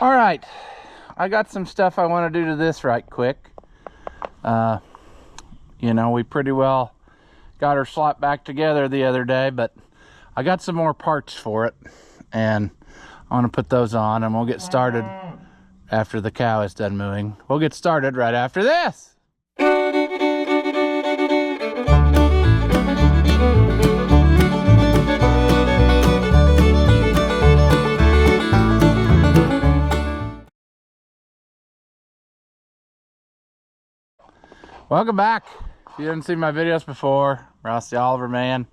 All right, I got some stuff I want to do to this right quick. You know, we pretty well got her slapped back together the other day, but I got some more parts for it, and I want to put those on, and we'll get started after the cow is done mooing. We'll get started right after this. Welcome back. If you haven't seen my videos before, Ross the Oliver Man,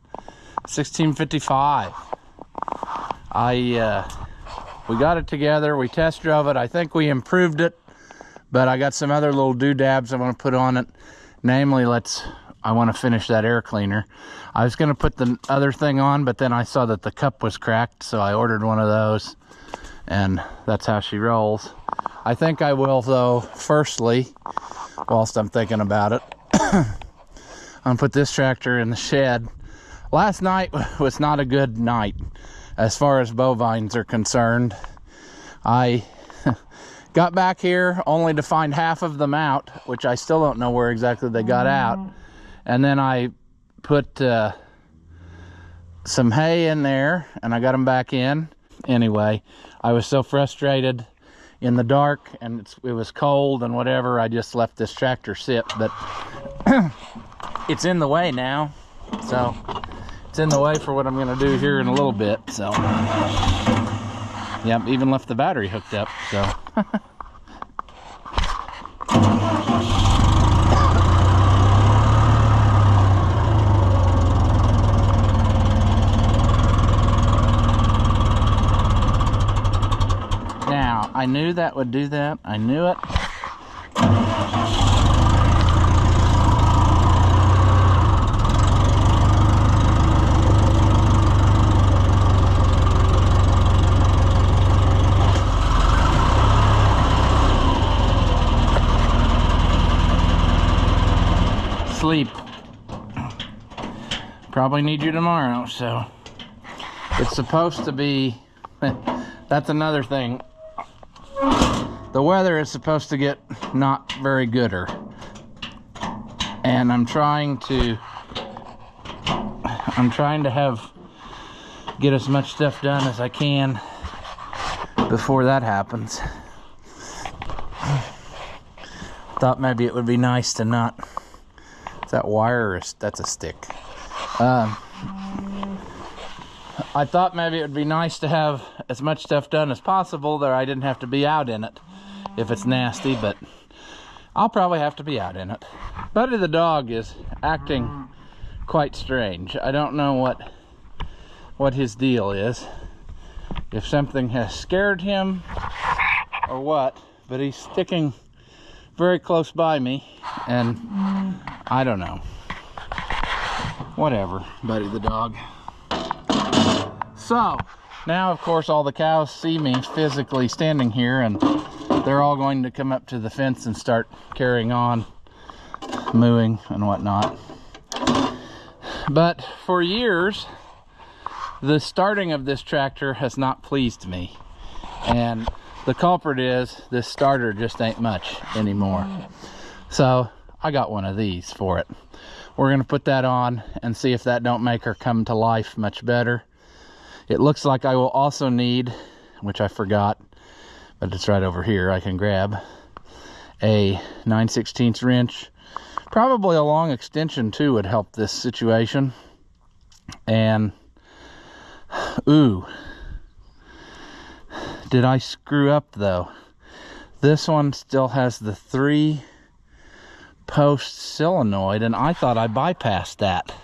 1655. We got it together, we test drove it. I think we improved it, but I got some other little doodabs I want to put on it. Namely, I want to finish that air cleaner. I was going to put the other thing on, but then I saw that the cup was cracked, so I ordered one of those, and that's how she rolls. I think I will, though, firstly, whilst I'm thinking about it, I'm gonna put this tractor in the shed. Last night was not a good night as far as bovines are concerned. I got back here only to find half of them out, which I still don't know where exactly they got out. And then I put some hay in there and I got them back in. Anyway, I was so frustrated in the dark, and it was cold and whatever, I just left this tractor sit, but it's in the way now, so it's in the way for what I'm going to do here in a little bit. So yep, even left the battery hooked up, so now I knew that would do that. I knew it. Sleep. Probably need you tomorrow, so it's supposed to be, that's another thing. The weather is supposed to get not very gooder, and I'm trying to get as much stuff done as I can before that happens. Thought maybe it would be nice to not. That wire is, that's a stick. I thought maybe it would be nice to have as much stuff done as possible that I didn't have to be out in it if it's nasty, but I'll probably have to be out in it. Buddy the dog is acting quite strange. I don't know what his deal is, if something has scared him or what, but he's sticking very close by me, and I don't know. Whatever, Buddy the dog. So now, of course, all the cows see me physically standing here, and they're all going to come up to the fence and start carrying on mooing and whatnot. But for years, the starting of this tractor has not pleased me, and the culprit is this starter just ain't much anymore. So I got one of these for it. We're going to put that on and see if that don't make her come to life much better. It looks like I will also need, which I forgot, but it's right over here, I can grab a 9/16 wrench. Probably a long extension too would help this situation. And ooh, did I screw up though? This one still has the 3-post solenoid, and I thought I bypassed that.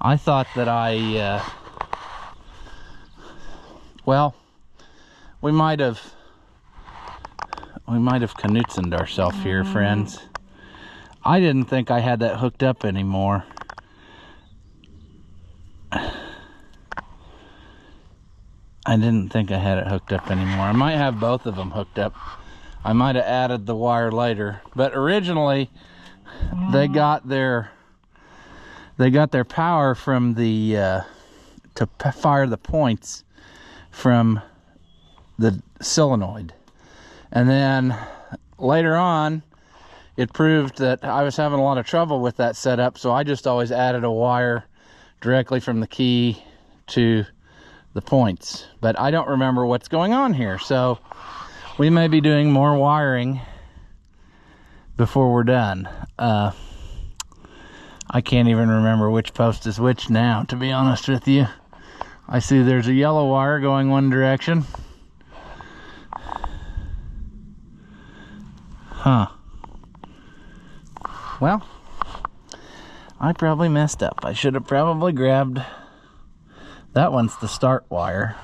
I thought that well, we might have knutsened ourselves here, friends. I didn't think I had that hooked up anymore. I didn't think I had it hooked up anymore. I might have both of them hooked up. I might have added the wire later, but originally they got their power from the to fire the points from the solenoid. And then later on, it proved that I was having a lot of trouble with that setup, so I just always added a wire directly from the key to the points. But I don't remember what's going on here, so we may be doing more wiring before we're done. I can't even remember which post is which now, to be honest with you. I see there's a yellow wire going one direction. Huh. Well, I probably messed up. I should have probably grabbed... That one's the start wire.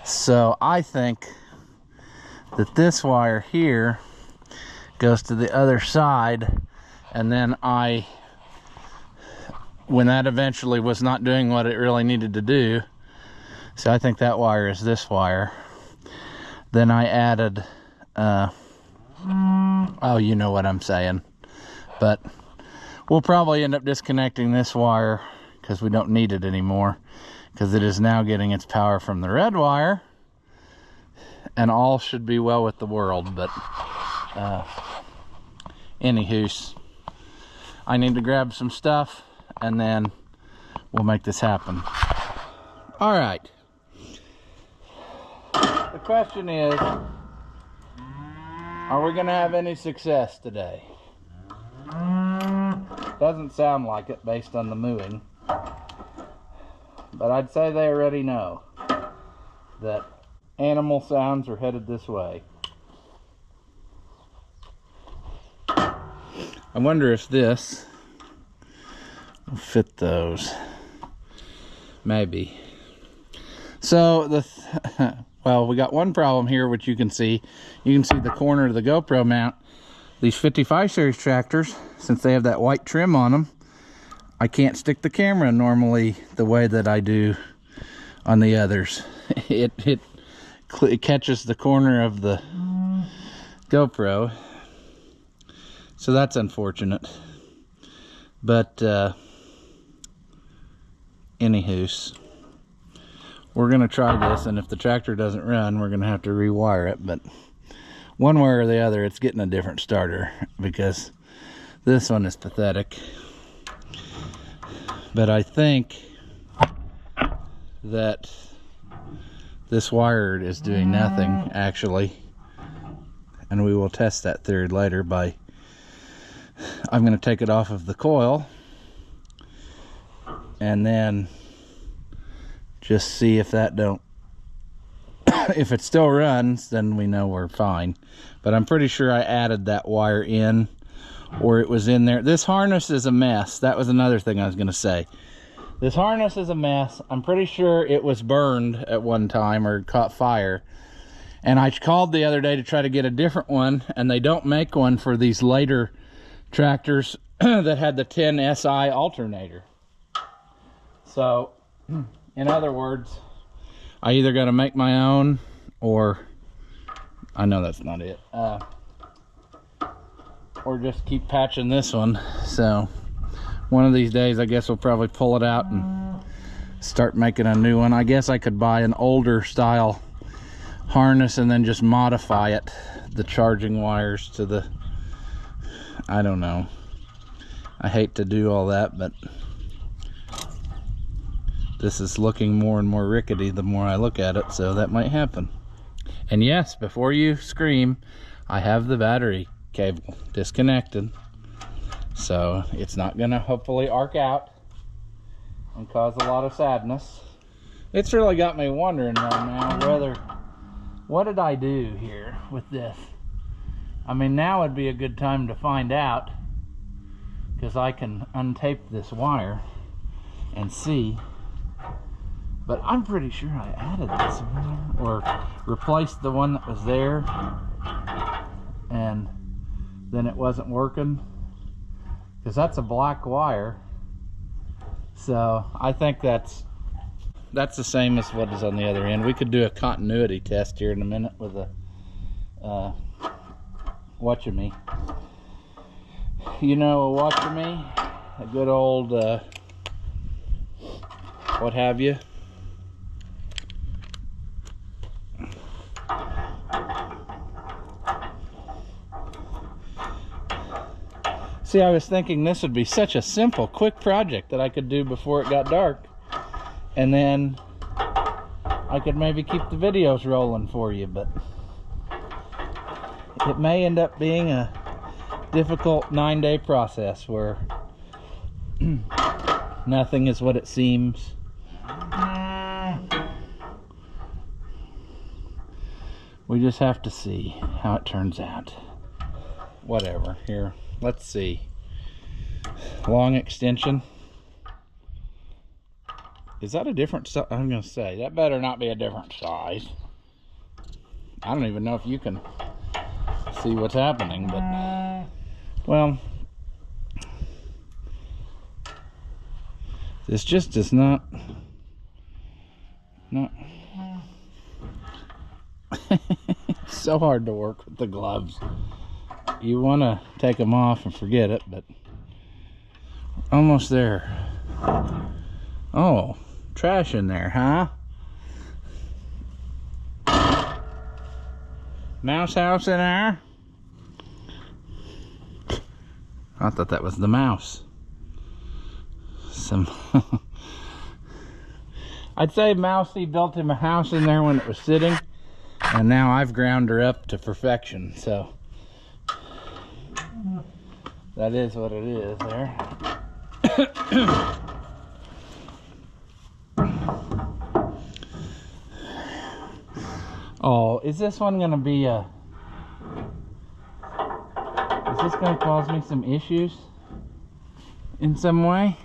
So I think that this wire here goes to the other side, and then when that eventually was not doing what it really needed to do, so I think that wire is this wire. Then I added, oh, you know what I'm saying. But we'll probably end up disconnecting this wire because we don't need it anymore, because it is now getting its power from the red wire, and all should be well with the world. But anywho, I need to grab some stuff and then we'll make this happen. All right, the question is, are we gonna have any success today? Doesn't sound like it based on the mooing, but I'd say they already know that animal sounds are headed this way. I wonder if this will fit those. Maybe. So well, we got one problem here, which you can see. You can see the corner of the GoPro mount. These 55 series tractors, since they have that white trim on them, I can't stick the camera normally the way that I do on the others. It catches the corner of the GoPro, so that's unfortunate. But anywho, we're gonna try this, and if the tractor doesn't run, we're gonna have to rewire it. But one way or the other, it's getting a different starter, because this one is pathetic. But I think that this wire is doing nothing, actually, and we will test that theory later by, I'm going to take it off of the coil and then just see if that don't if it still runs, then we know we're fine. But I'm pretty sure I added that wire in, or it was in there. This harness is a mess. That was another thing I was going to say. This harness is a mess. I'm pretty sure it was burned at one time or caught fire. And I called the other day to try to get a different one, and they don't make one for these later tractors that had the 10 SI alternator. So, in other words, I either got to make my own, or I know that's not it, or just keep patching this one. So one of these days I guess we'll probably pull it out and start making a new one. I guess I could buy an older style harness and then just modify it, the charging wires to the, I don't know. I hate to do all that, but this is looking more and more rickety the more I look at it, so that might happen. And yes, before you scream, I have the battery cable disconnected, so it's not gonna hopefully arc out and cause a lot of sadness. It's really got me wondering though now whether, what did I do here with this? I mean, now would be a good time to find out, because I can untape this wire and see. But I'm pretty sure I added this one, or replaced the one that was there, and then it wasn't working, because that's a black wire. So I think that's the same as what is on the other end. We could do a continuity test here in a minute with a watch-a-me. You know, a watch-a-me, a good old what have you. See, I was thinking this would be such a simple, quick project that I could do before it got dark. And then I could maybe keep the videos rolling for you, but it may end up being a difficult 9-day process where nothing is what it seems. We just have to see how it turns out. Whatever. Here, let's see. Long extension. Is that a different size? I'm going to say, that better not be a different size. I don't even know if you can see what's happening, but, well, this just is not it's so hard to work with the gloves. You want to take them off and forget it, but almost there. Oh, trash in there, huh? Mouse house in there? I thought that was the mouse. I'd say Mousy built him a house in there when it was sitting, and now I've ground her up to perfection, so that is what it is there. Oh, is this one gonna be is this gonna cause me some issues in some way?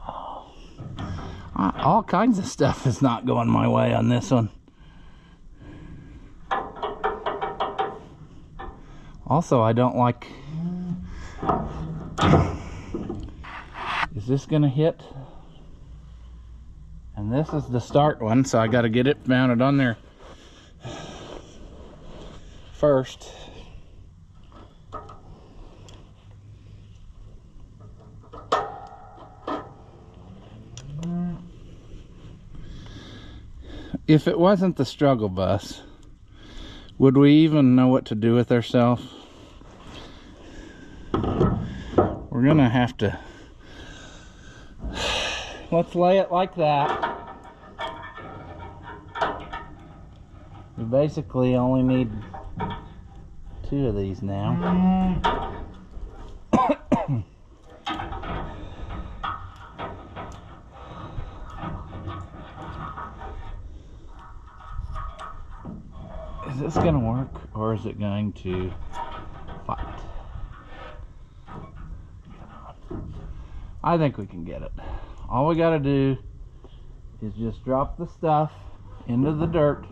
Oh, all kinds of stuff is not going my way on this one. Also, I don't like, is this gonna hit? And this is the start one, so I got to get it mounted on there first. If it wasn't the struggle bus, would we even know what to do with ourselves? We're gonna have to, let's lay it like that. We basically only need 2 of these now. Is this gonna work, or is it going to fight? I think we can get it. All we gotta do is just drop the stuff into the dirt.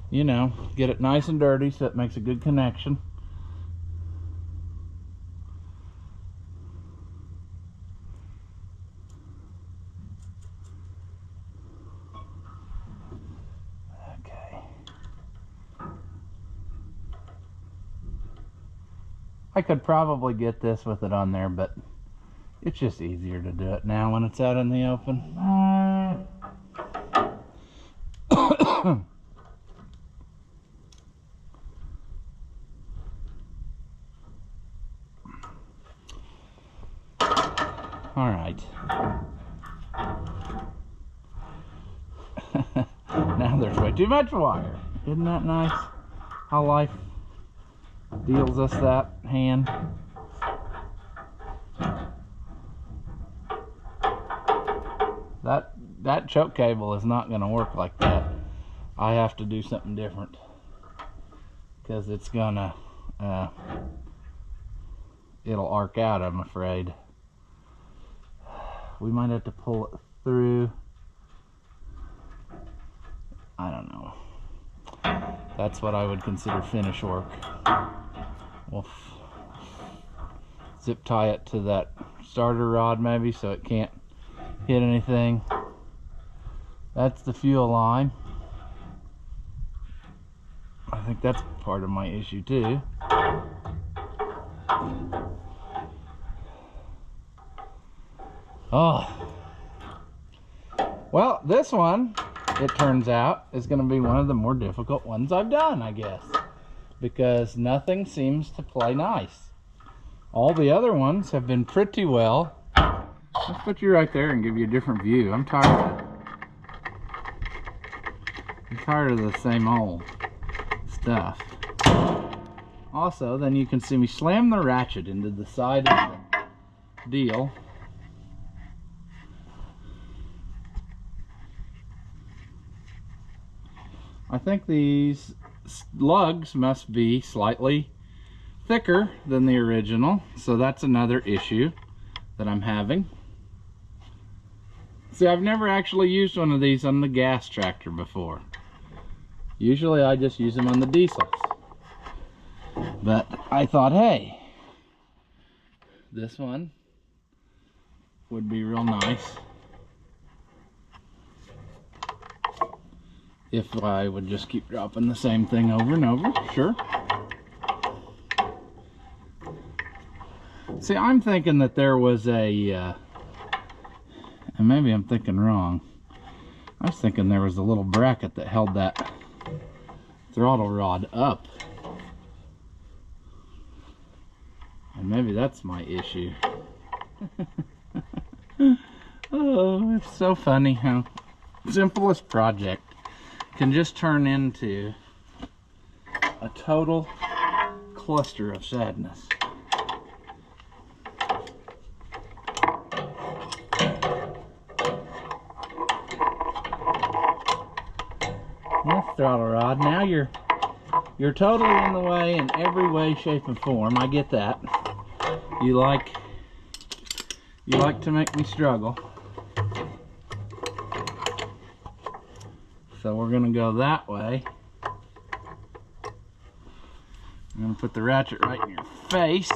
You know, get it nice and dirty so it makes a good connection. Okay. I could probably get this with it on there, but it's just easier to do it now when it's out in the open. All right. Now there's way too much wire. Isn't that nice? How life deals us that hand. That choke cable is not going to work like that. I have to do something different because it's gonna it'll arc out, I'm afraid. We might have to pull it through. I don't know. That's what I would consider finish work. We'll zip tie it to that starter rod maybe so it can't hit anything. That's the fuel line. I think that's part of my issue too. Oh, Well, this one, it turns out, is going to be one of the more difficult ones I've done, I guess. Because nothing seems to play nice. All the other ones have been pretty well. Let's put you right there and give you a different view. I'm tired of the same old stuff. Also, then you can see me slam the ratchet into the side of the deal. I think these lugs must be slightly thicker than the original, so that's another issue that I'm having. See, I've never actually used one of these on the gas tractor before. Usually I just use them on the diesels. But I thought, hey, this one would be real nice if I would just keep dropping the same thing over and over. Sure. See, I'm thinking that there was a, and maybe I'm thinking wrong. I was thinking there was a little bracket that held that throttle rod up. And maybe that's my issue. Oh, it's so funny how simplest project can just turn into a total cluster of sadness. This throttle rod, now you're totally in the way in every way, shape, and form. I get that. You like to make me struggle. So we're gonna go that way. I'm gonna put the ratchet right in your face.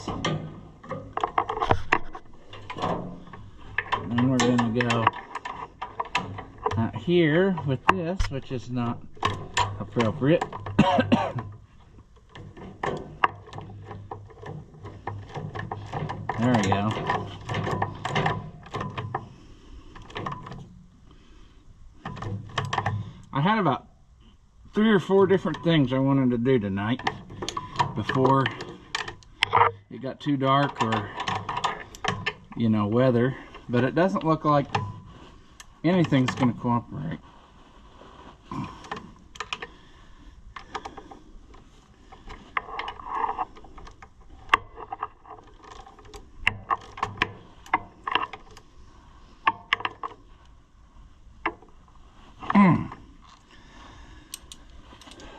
And then we're gonna go out here with this, which is not appropriate. There we go. I had about 3 or 4 different things I wanted to do tonight before it got too dark or, you know, weather, but it doesn't look like anything's going to cooperate.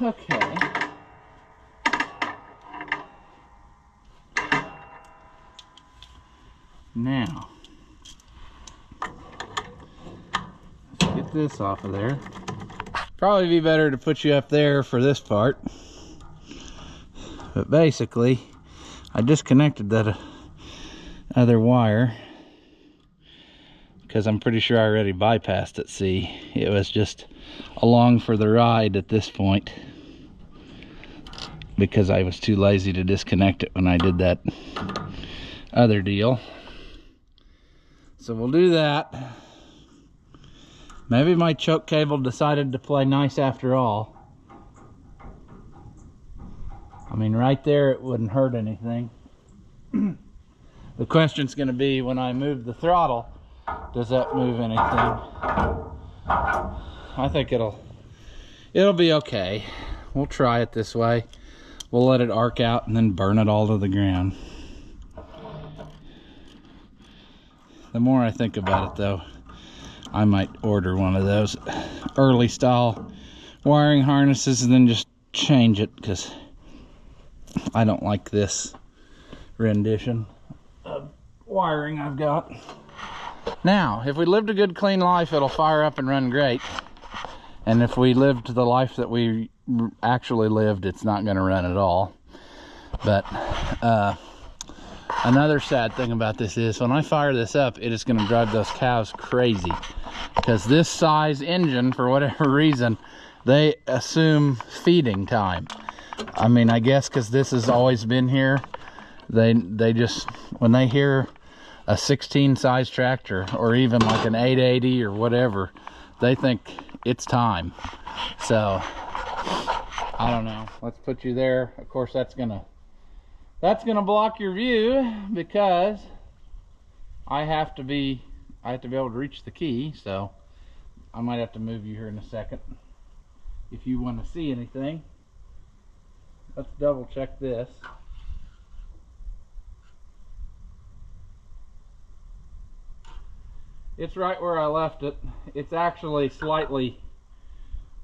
Okay. Now, let's get this off of there. Probably be better to put you up there for this part. But basically, I disconnected that other wire because I'm pretty sure I already bypassed it. See, it was just along for the ride at this point because I was too lazy to disconnect it when I did that other deal. So we'll do that. Maybe my choke cable decided to play nice after all. I mean, right there it wouldn't hurt anything. The question's going to be, when I move the throttle, does that move anything? I think it'll be okay. We'll try it this way. We'll let it arc out and then burn it all to the ground. The more I think about it though, I might order one of those early style wiring harnesses and then just change it, because I don't like this rendition of wiring I've got. Now, if we lived a good clean life, it'll fire up and run great. And if we lived the life that we actually lived, it's not going to run at all. But another sad thing about this is, when I fire this up, it is going to drive those cows crazy. Because this size engine, for whatever reason, they assume feeding time. I mean, I guess because this has always been here, they just, when they hear a 16 size tractor or even like an 880 or whatever, they think it's time. So I don't know. Let's put you there. Of course, that's gonna block your view because I have to be able to reach the key. So I might have to move you here in a second if you want to see anything. Let's double check this. It's right where I left it. It's actually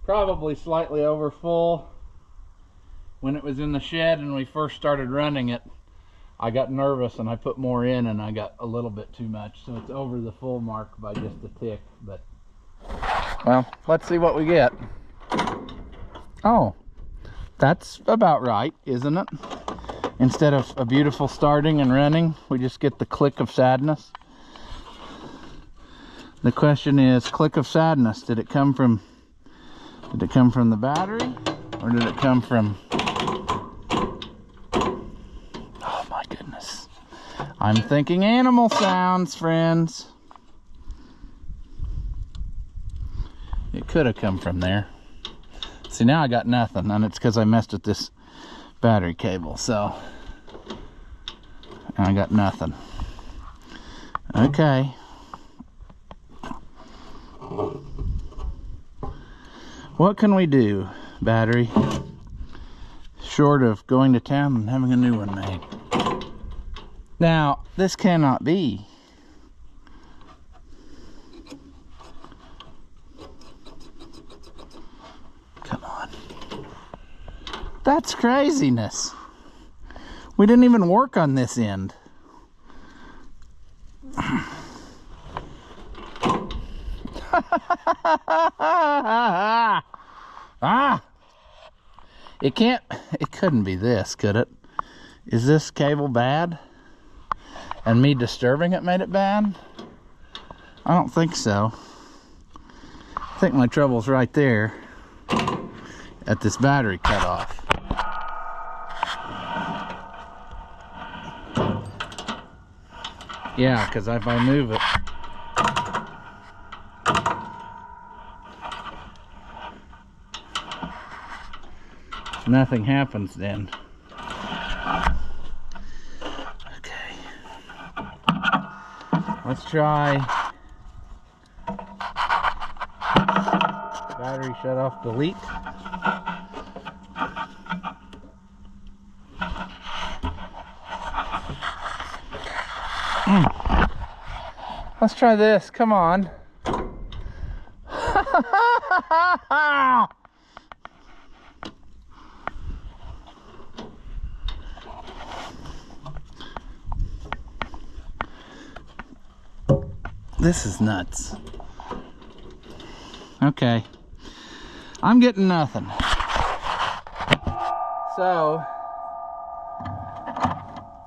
probably slightly over full. When it was in the shed and we first started running it, I got nervous and I put more in and I got a little bit too much. So it's over the full mark by just a tick. But, well, let's see what we get. Oh, that's about right, isn't it? Instead of a beautiful starting and running, we just get the click of sadness. The question is, click of sadness, did it come from the battery, or did it come from, oh my goodness, I'm thinking animal sounds, friends. It could have come from there. See, now I got nothing, and it's because I messed with this battery cable, so I got nothing. Okay. What can we do, battery, short of going to town and having a new one made? Now, this cannot be. Come on. That's craziness. We didn't even work on this end. It couldn't be this, could it? Is this cable bad? And me disturbing it made it bad? I don't think so. I think my trouble's right there at this battery cutoff. Yeah, because if I move it, nothing happens then. Okay. Let's try battery shut off, delete. Let's try this. Come on. This is nuts. Okay. I'm getting nothing. So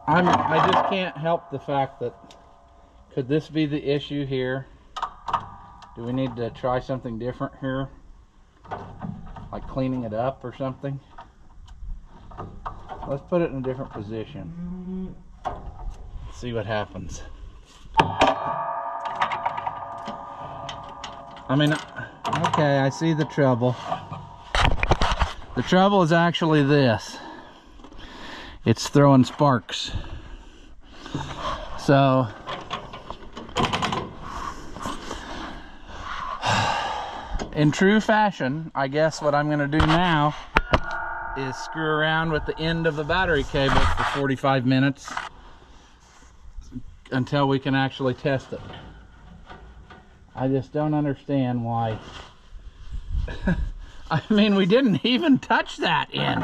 I just can't help the fact that, could this be the issue here? Do we need to try something different here? Like cleaning it up or something? Let's put it in a different position. Let's see what happens. I mean, okay, I see the trouble. The trouble is actually this. It's throwing sparks. So, in true fashion, I guess what I'm going to do now is screw around with the end of the battery cable for 45 minutes until we can actually test it. I just don't understand why. I mean, we didn't even touch that end.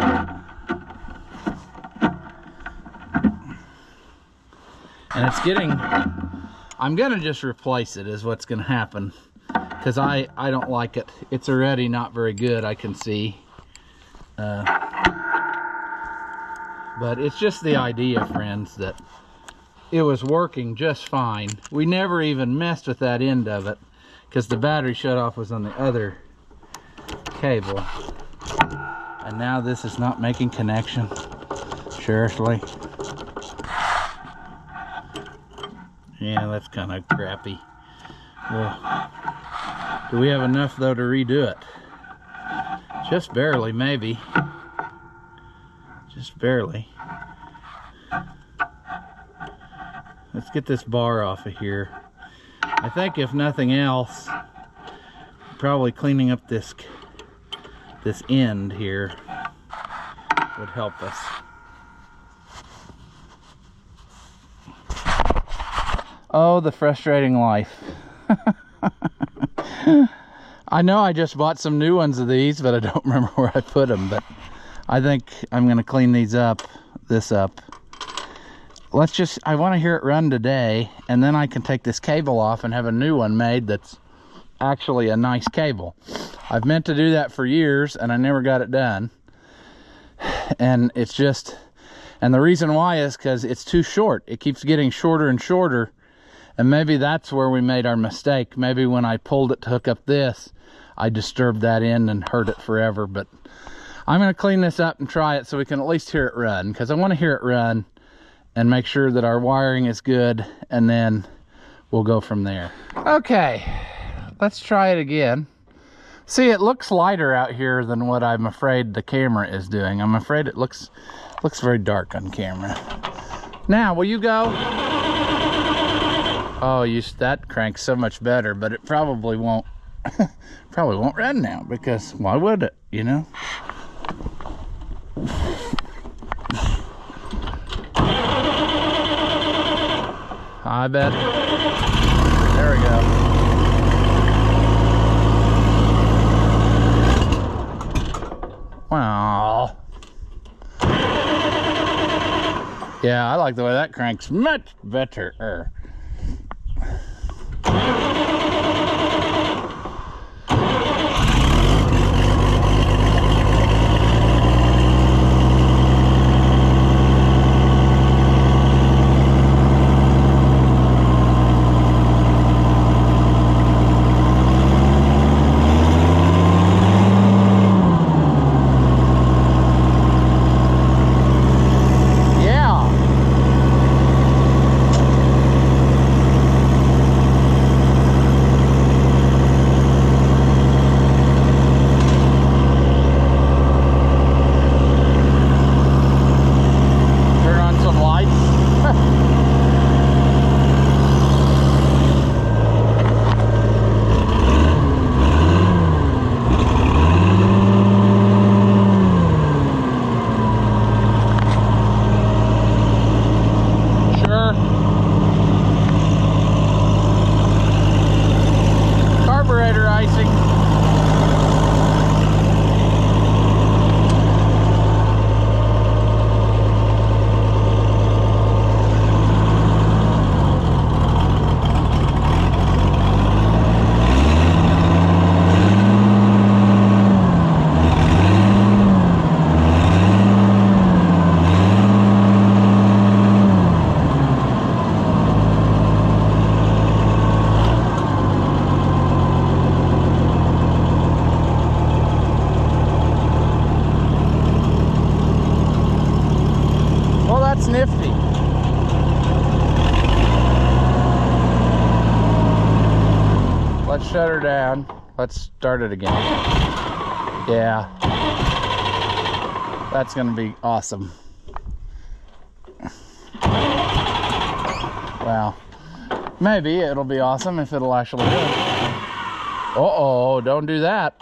And it's getting, I'm gonna just replace it is what's gonna happen, because I don't like it. It's already not very good, I can see. But it's just the idea, friends, that it was working just fine. We never even messed with that end of it because the battery shut off was on the other cable. And now this is not making connection. Seriously. Yeah, that's kind of crappy. We'll Do we have enough though to redo it? Just barely, maybe. Just barely. Let's get this bar off of here. I think if nothing else, probably cleaning up this end here would help us. Oh, the frustrating life. I know I just bought some new ones of these, but I don't remember where I put them. But I think I'm gonna clean this up. I want to hear it run today, and then I can take this cable off and have a new one made that's actually a nice cable. I've meant to do that for years, and I never got it done. And it's just, and the reason why is because it's too short. It keeps getting shorter and shorter, and maybe that's where we made our mistake. Maybe when I pulled it to hook up this, I disturbed that end and hurt it forever. But I'm going to clean this up and try it so we can at least hear it run, because I want to hear it run and make sure that our wiring is good, and then we'll go from there. Okay, let's try it again. See, it looks lighter out here than what I'm afraid the camera is doing. I'm afraid it looks very dark on camera. Now, will you go? Oh, that cranks so much better, but it probably won't run now, because why would it, you know? I bet. There we go. Wow. Yeah, I like the way that cranks much better. Nifty. Let's shut her down. Let's start it again. Yeah. That's gonna be awesome. Well, maybe it'll be awesome if it'll actually do it. Uh-oh, don't do that.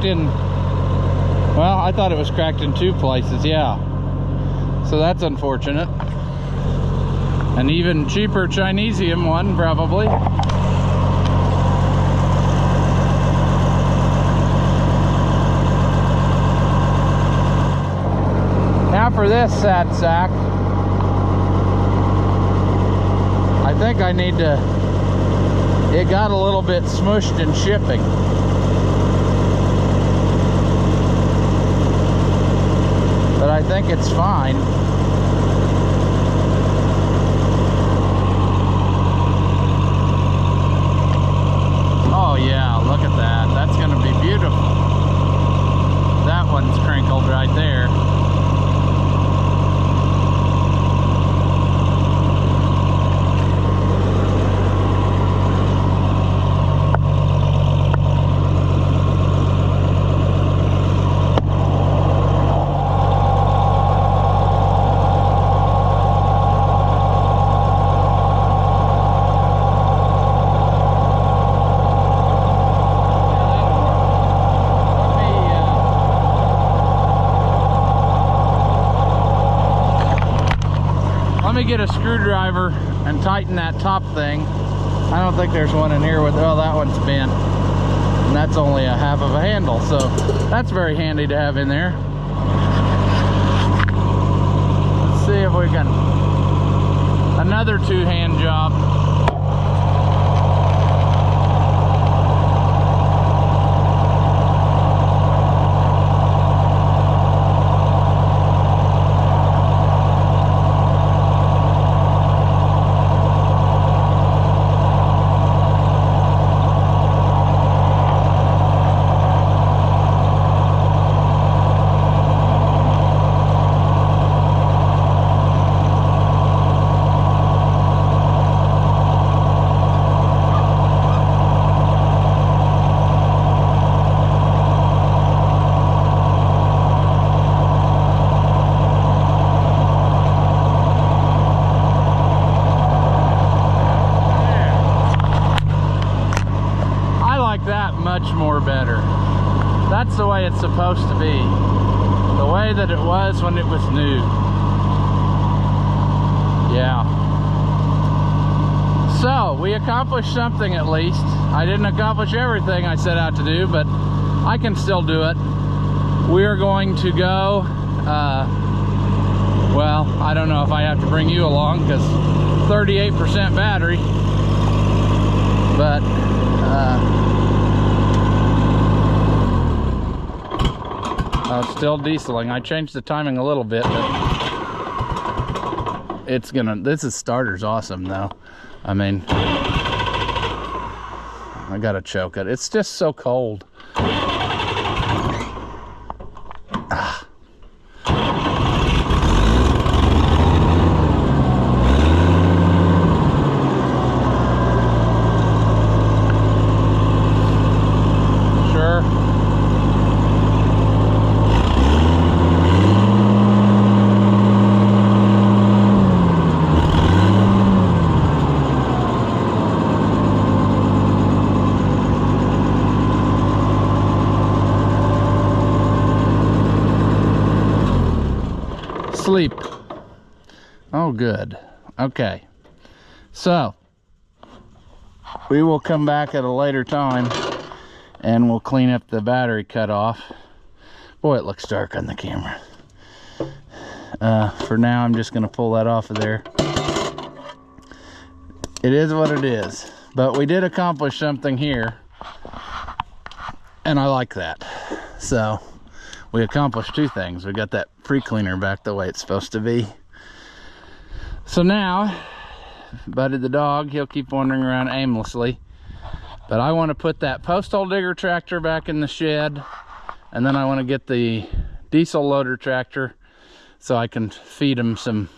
cracked in, well, I thought it was cracked in 2 places, yeah. So that's unfortunate. An even cheaper Chinesium one, probably. Now for this sad sack. I think I need to, it got a little bit smushed in shipping. But I think it's fine. Oh yeah, look at that. That's gonna be beautiful. That one's crinkled right there. Get a screwdriver and tighten that top thing. I don't think there's one in here with, oh, that one's bent, and that's only a half of a handle, so that's very handy to have in there. Let's see if we can, another 2-hand job. Much more better. That's the way it's supposed to be. The way that it was when it was new. Yeah. So, we accomplished something at least. I didn't accomplish everything I set out to do, but I can still do it. We are going to go, well, I don't know if I have to bring you along because 38% battery, but still dieseling. I changed the timing a little bit, but it's gonna, this is starter's awesome though. I mean, I gotta choke it. It's just so cold. Sleep. Oh, good. Okay. So, we will come back at a later time and we'll clean up the battery cutoff. Boy, it looks dark on the camera. For now, I'm just going to pull that off of there. It is what it is. But we did accomplish something here. And I like that. So, we accomplished 2 things. We got that pre-cleaner back the way it's supposed to be. So now, Buddy the dog, he'll keep wandering around aimlessly. But I want to put that post hole digger tractor back in the shed. And then I want to get the diesel loader tractor so I can feed him some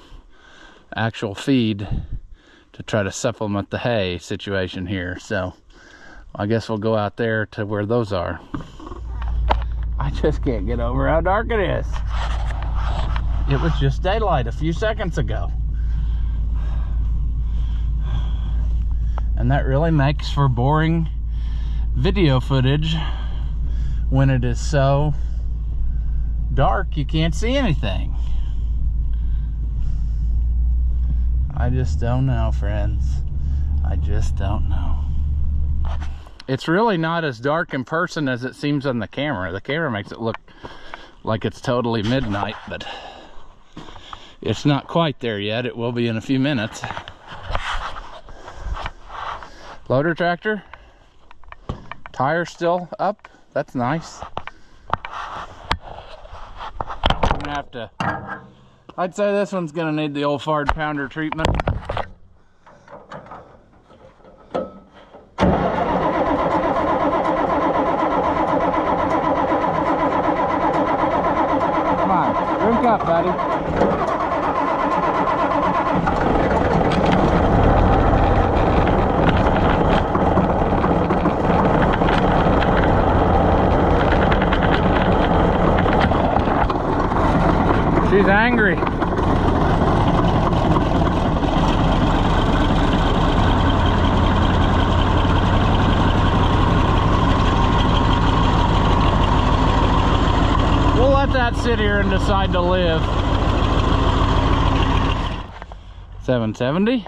actual feed to try to supplement the hay situation here. So I guess we'll go out there to where those are. I just can't get over how dark it is. It was just daylight a few seconds ago. And that really makes for boring video footage when it is so dark you can't see anything. I just don't know, friends. I just don't know. It's really not as dark in person as it seems on the camera. The camera makes it look like it's totally midnight, but it's not quite there yet. It will be in a few minutes. Loader tractor. Tire still up. That's nice. I'm gonna have to, I'd say this one's gonna need the old Fard pounder treatment. Come on, drink up, buddy. She's angry. We'll let that sit here and decide to live. 770.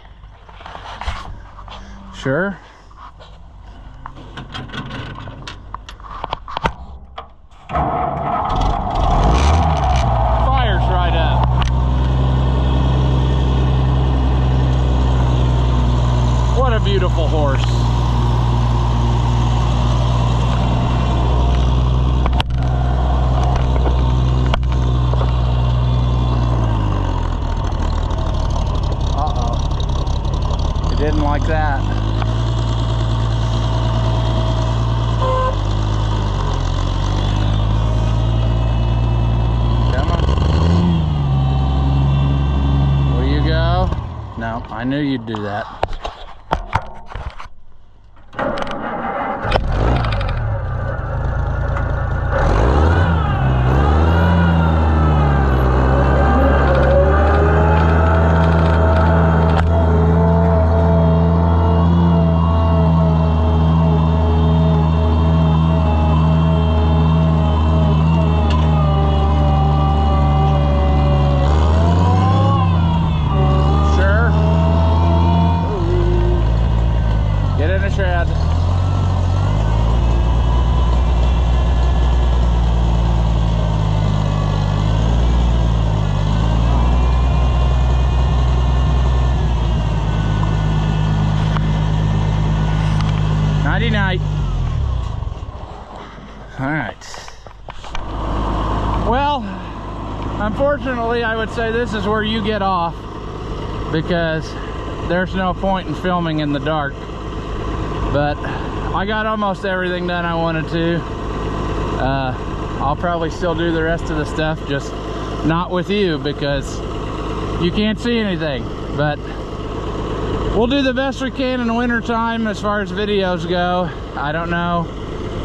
Sure. Beautiful horse. Uh-oh. It didn't like that. Come on. Will you go? No, I knew you'd do that. Shed. Nighty night. All right. Well, unfortunately, I would say this is where you get off, because there's no point in filming in the dark. But I got almost everything done I wanted to. I'll probably still do the rest of the stuff, just not with you because you can't see anything. But we'll do the best we can in the winter time as far as videos go. I don't know.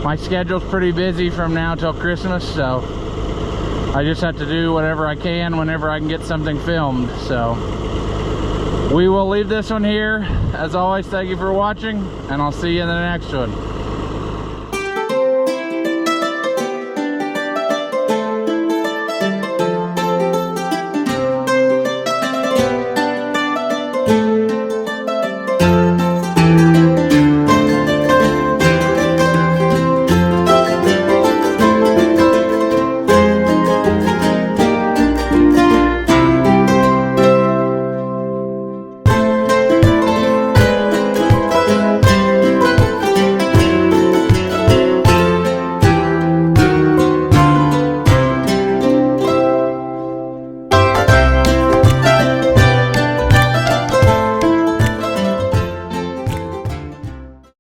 My schedule's pretty busy from now till Christmas, so I just have to do whatever I can whenever I can get something filmed. So we will leave this one here. As always, thank you for watching, and I'll see you in the next one.